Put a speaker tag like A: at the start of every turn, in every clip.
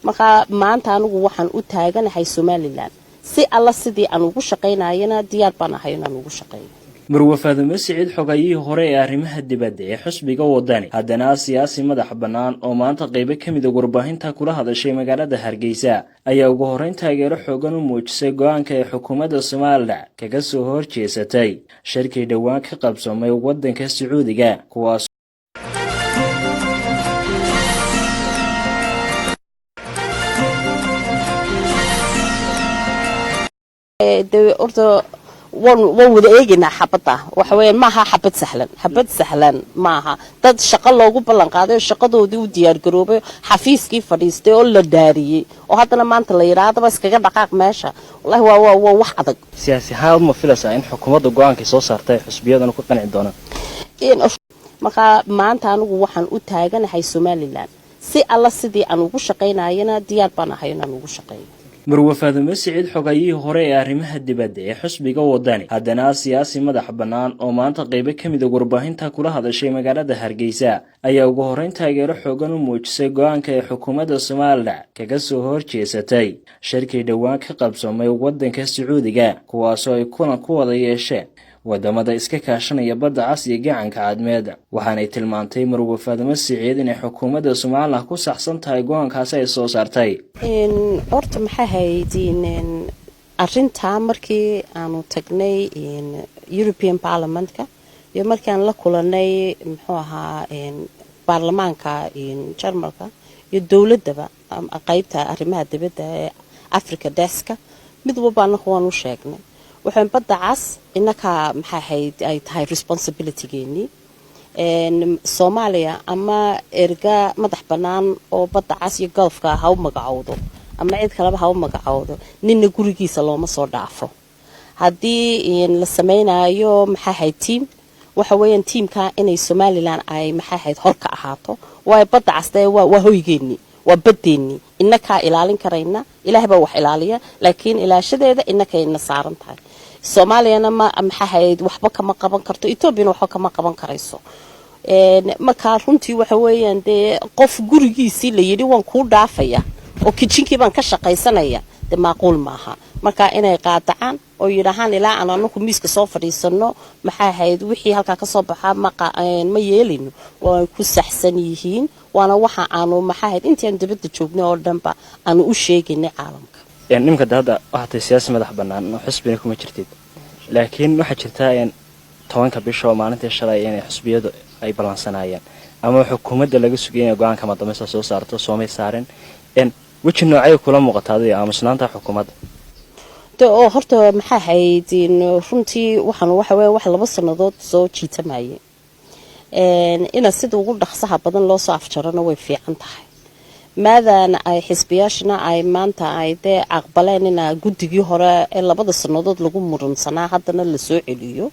A: marka maanta anigu waxaan u taaganahay Somaliland si alla sidii aan ugu shaqeynayna diyaar baan ahay inaan ugu shaqeeyo
B: Marwa Faadimo Saciid xogayihii hore ee arrimaha dibadda ee xusbiga wadani haddana siyaasi madax bannaan oo maanta qayb ka mid ah warbaahinta kula hadashay magaalada Hargeysa ayaa ugu horeyn taageero xoogan u muujisay go'aanka ay xukuumadda Soomaaliland kaga soo horjeesatay shirkii dhawaan ka qabsamay waddanka Sacuudiga kuwaas
A: wada eegina xabada waxa weeyaan maaha xabad sahlan maaha dad shaqo loogu ballan qaaday shaqadoodii u diyaar garoobay xafiiskii fadhiistay oo la daariyay oo haddana maanta la yiraahdo bas kaga dhaqaaq meesha wallahi waa wax adag
B: siyaasi ahaan ma filaysaa in xukuumadda go'aanka soo saartay xusbiyadana ku qanci doonaan
A: marka maanta anigu waxaan u taaganahay Somaliland si alla sidii aan ugu shaqeynayna diyaar baan ahay inaan ugu shaqeeyo
B: Marwa Faadimo Saciid xogayihii hore ee arrimaha dibadda ee xusbiga wadani haddana siyaasi madax bannaan oo maanta qayb ka mid ah warbaahinta kula hadashay magaalada Hargeysa ayaa ugu horeyn taageero xoogan u muujisay go'aanka ay xukuumadda Soomaaliland kaga soo horjeesatay shirkii dhawaan ka qabsamay waddanka Sacuudiga kuwaas oo ay kulan ku wada yeesheen wadamada iska kaashanaya badda cas iyo gacanka cadmeed waxaanay tilmaantay Marwa Faadimo Saciid in xukuumadda Soomaaliland ku saxsan tahay go'aankaas ay soo saartay
A: horta maxay haydin arinta markii aanu tagnay European Parliament-ka iyo markii aan la kulanay muxuu ahaa baarlamaanka Jarmalka iyo dawladaba qaybta arrimaha dibadda ee Africa Desk mid walba aan u sheegnay waxaan badda cas inaka maxay ay tahay responsibility-geeni Soomaaliya ama erga madax bannaan oo badda cas iyo Gulf-ka ha u magacowdo ama cid kale ha u magacowdo ninna gurigiisa looma soo dhaafo haddii la sameynayo maxay team waxa weeyaan teamka inay Somaliland ay maxay hor ka ahaato waa badda cas waa hoygeeni waa badeeni inaka ilaalin karayna ilaahay baa wax ilaaliya laakiin ilaashadeeda inaka ina saaran tahay Soomaaliyana ma maxay waxba kama qaban karto Ethiopia waxba kama qaban karayso marka runtii waxa weeyaan qof gurigiisii la yiri waan ku dhaafaya oo kitchenkii baan ka shaqaysanaya maaqul maaha marka inay qaadacaan oo yiraahaan ilaa aan anagu miiska soo fadhiisano maxay wixii halka ka soo baxa ma yeelino waa ku saxsan yihiin waana waxa aanu maxay intii aan dibadda joognay oo dhanba aanu u sheegaynay caalamka
B: nimka hadda waxay siyaasi madax bannaan oo xisbiga kuma jirtid laakiin waxa jirta in 10 bisha maalintii shalay in xisbiyadu ay balansanayeen ama xukuumadda laga sugayay go'aanka madameysa soo saarto Soomaali saaran in wixii noocay kula muuqatay aamusnaanta xukuumadda
A: oo horta maxay haydin runtii waxaan waxa laba sanadood soo jiitamayay ina sida ugu dhaqsaha badan loo soo afjarano way fiican tahay maadaana ay xisbiyaashna ay maanta ay aqbaleen in guddigii hore ee labada sanadood lagu muransanaa haddana la soo celiyo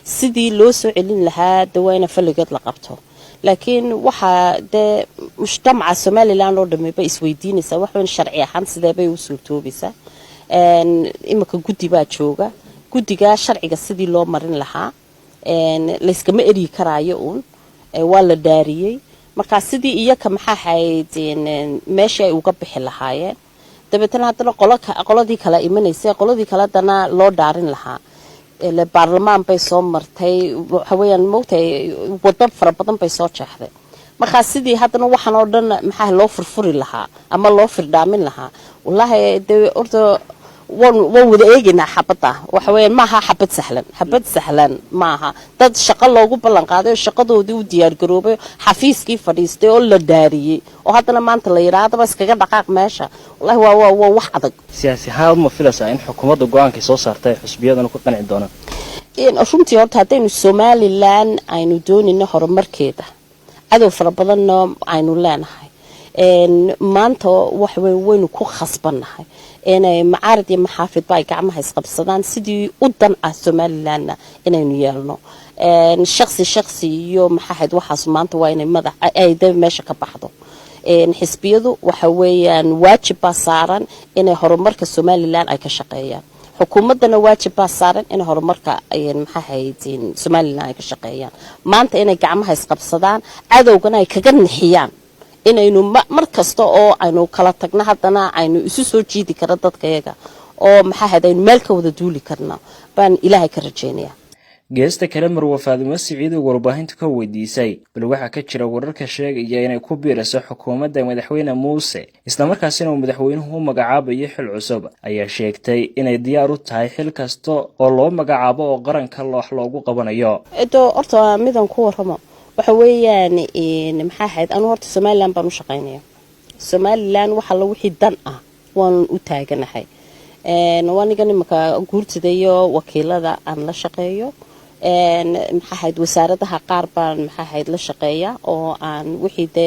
A: sidii loo soo celin lahaa dawayna faligeed la qabto laakiin waxa mujtamaca Somaliland oo dhameeyay isweydiinaysa wax weyn sharci ahaan sidee bay u suurtoobaysaa imaka guddi baa jooga guddiga sharciga sidii loo marin lahaa la iskama eri karaayo waa la daariyay marka sidii iyaka maxaa haydin meesha ay uga bixi lahaayeen dabeetana haddana qoladii kala imanaysa qoladii kala dana loo dhaarin lahaa le baarlamaan bay soo martay waxa weeyaan moogtay waddan fara badan bay soo jeexday marka sidii haddana waxaan oo dhan maxaa loo furfuri lahaa ama loo firdhaamin lahaa wallahi ordo wada eegina xabada waxa weeyaan maaha xabad sahlan maaha dad shaqo loogu ballan qaaday shaqadoodii u diyaar garoobay xafiiskii fadhiistay oo la daariyay oo haddana maanta la yiraahdo bas kaga dhaqaaq meesha wallahi waa wax adag
B: siyaasi ahaan ma filaysaa in xukuumadda go'aanka soo saartay xusbiyadana ku qanci doonaan
A: runtii horta haddaynu Somaliland aynu doonino horumarkeeda cadow fara badanna aynu leenahay maanta wax weynu ku khasbanahay inay macaarid iyo maxaafid bay gacmaha isqabsadaan sidii u dan ah Somaliland inaynu yeelno shakhsi iyo maxaahid waxaas maanta waa inay madax ay meesha ka baxdo xisbiyadu waxa weeyaan waajib baa saaran inay horumarka Somaliland ay ka shaqeeyaan xukuumadana waajib baa saaran in horumarka ay maxaahidin Somaliland ay ka shaqeeyaan maanta inay gacmaha isqabsadaan cadowgana ay kaga nixiyaan inaynu mar kasta oo aynu kala tagna haddana aynu isu soo jiidi kara dadkayaga oo maxaa ahayd aynu meel ka wada duuli karna baan ilaahay ka rajaynayaa.
B: geesta kale Marwo Faadimo Siciid oo warbaahinta ka weydiisay bal waxa ka jira wararka sheegaya inay ku biirayso xukuumadda madaxweyne Muuse isla markaasina uu madaxweynuhu u magacaabayo xil cusub ayaa sheegtay inay diyaar u tahay xil kasta oo loo magacaabo oo qaranka loogu qabanayo.
A: horta midan ku waramo waxa weeyaan maxaa ahayd anu horta Somaliland baan u shaqeynaya. Somaliland waxa la wixii dan ah waan u taaganahay. waniga nimaka guurtidayo wakiilada aan la shaqeeyo maxaa ahayd wasaaradaha qaar baan maxaa ahayd la shaqeeya oo aan wixii de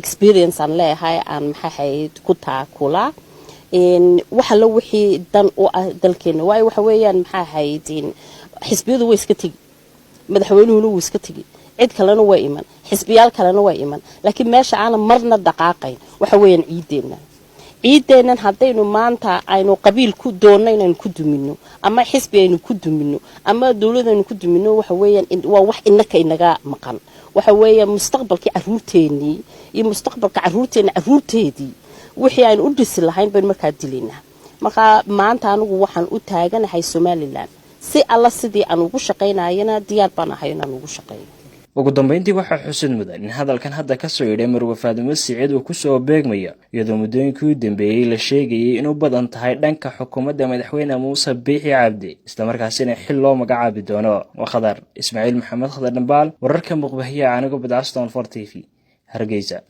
A: experience aan leeyahay aan maxaa ahayd ku taakula waxa la wixii dan u ah dalkeena waay waxa weeyaan maxaa ahayd xisbiyadu way iska tagi madaxweynuhu wuu iska tagi cid kalena way iman xisbiyaal kalena way iman laakiin meesha aan marna dhaqaaqayn waxa weeyaan ciideenan haddaynu maanta aynu qabiil ku doonno inaynu ku dumino ama xisbi aynu ku dumino ama dawladaynu ku dumino waxa weeyaan waa wax inaga maqan waxa weeyaan mustaqbalkii caruurteennii iyo mustaqbalka caruurteedii wixii aynu u dhisi lahayn baan markaa dilaynaa. marka maanta anigu waxaan u taaganahay Somaliland si alla sidii aan ugu shaqeynayna diyaar baan ahay inaan ugu shaqeeyo.
B: ugu dambeyntii waxaa xusid mudan in hadalkan hadda ka soo yidhay Marwo Faadimo Siciid uu ku soo beegmayo iyadoo muddooyinkii u dambeeyay la sheegayay inuu badan tahay dhanka xukuumadda madaxweyne Muuse Biixi Cabdi isla markaasina xil loo magacaabi doono. Khadar Ismaaciil Maxamed Khadar Dhambaal wararka muqbahiya aniga Badcaston 4 TV Hargeysa.